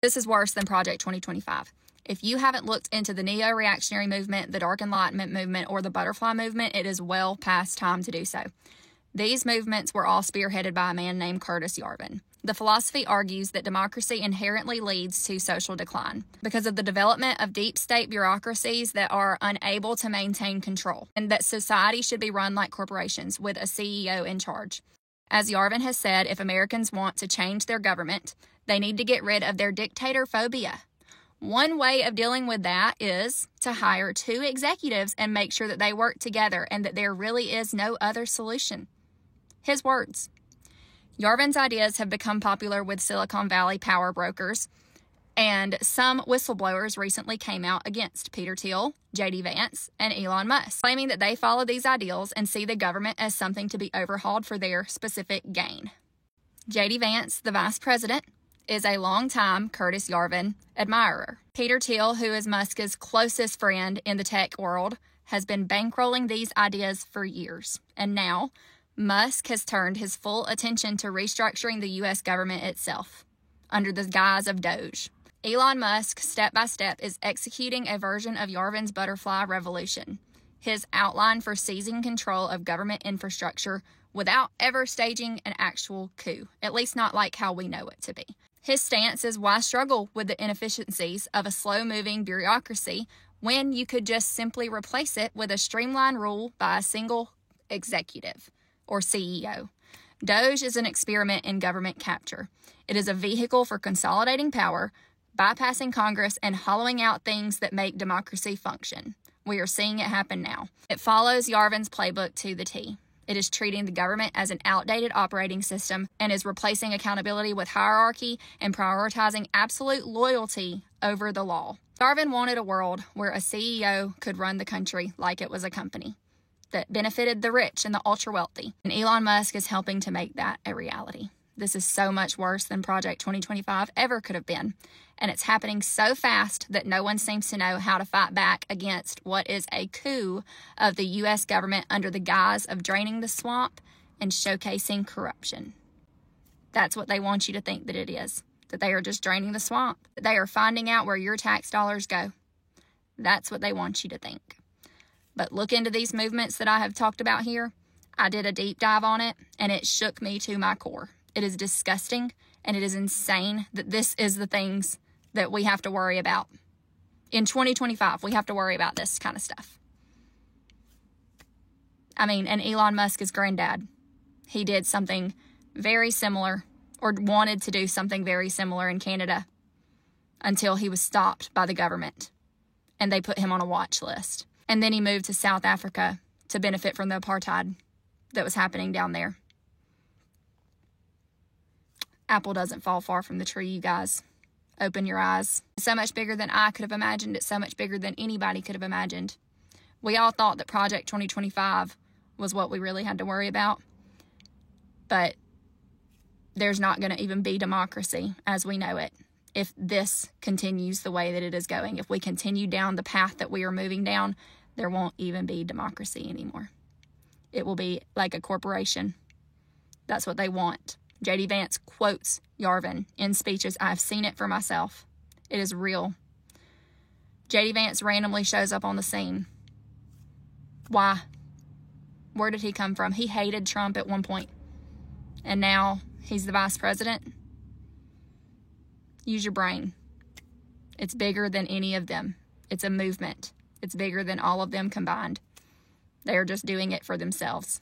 This is worse than Project 2025. If you haven't looked into the neo-reactionary movement, the Dark Enlightenment movement, or the Butterfly movement, it is well past time to do so. These movements were all spearheaded by a man named Curtis Yarvin. The philosophy argues that democracy inherently leads to social decline because of the development of deep state bureaucracies that are unable to maintain control, and that society should be run like corporations with a CEO in charge. As Yarvin has said, if Americans want to change their government, they need to get rid of their dictator phobia. One way of dealing with that is to hire 2 executives and make sure that they work together and that there really is no other solution. His words. Yarvin's ideas have become popular with Silicon Valley power brokers, and some whistleblowers recently came out against Peter Thiel, J.D. Vance, and Elon Musk, claiming that they follow these ideals and see the government as something to be overhauled for their specific gain. J.D. Vance, the vice president, is a longtime Curtis Yarvin admirer. Peter Thiel, who is Musk's closest friend in the tech world, has been bankrolling these ideas for years. And now, Musk has turned his full attention to restructuring the U.S. government itself, under the guise of Doge. Elon Musk, step by step, is executing a version of Yarvin's butterfly revolution, his outline for seizing control of government infrastructure without ever staging an actual coup, at least not like how we know it to be. His stance is, why struggle with the inefficiencies of a slow-moving bureaucracy when you could just simply replace it with a streamlined rule by a single executive or CEO. Doge is an experiment in government capture. It is a vehicle for consolidating power, bypassing Congress, and hollowing out things that make democracy function. We are seeing it happen now. It follows Yarvin's playbook to the T. It is treating the government as an outdated operating system and is replacing accountability with hierarchy and prioritizing absolute loyalty over the law. Yarvin wanted a world where a CEO could run the country like it was a company that benefited the rich and the ultra-wealthy. And Elon Musk is helping to make that a reality. This is so much worse than Project 2025 ever could have been. And it's happening so fast that no one seems to know how to fight back against what is a coup of the U.S. government under the guise of draining the swamp and showcasing corruption. That's what they want you to think that it is, that they are just draining the swamp, that they are finding out where your tax dollars go. That's what they want you to think. But look into these movements that I have talked about here. I did a deep dive on it, and it shook me to my core. It is disgusting, and it is insane that this is the things that we have to worry about. In 2025, we have to worry about this kind of stuff. I mean, and Elon Musk's granddad, he did something very similar, or wanted to do something very similar in Canada, until he was stopped by the government, and they put him on a watch list. And then he moved to South Africa to benefit from the apartheid that was happening down there. Apple doesn't fall far from the tree, you guys. Open your eyes. It's so much bigger than I could have imagined. It's so much bigger than anybody could have imagined. We all thought that Project 2025 was what we really had to worry about. But there's not going to even be democracy as we know it if this continues the way that it is going. If we continue down the path that we are moving down, there won't even be democracy anymore. It will be like a corporation. That's what they want. J.D. Vance quotes Yarvin in speeches. I've seen it for myself. It is real. J.D. Vance randomly shows up on the scene. Why? Where did he come from? He hated Trump at one point, and now he's the vice president. Use your brain. It's bigger than any of them. It's a movement. It's bigger than all of them combined. They are just doing it for themselves.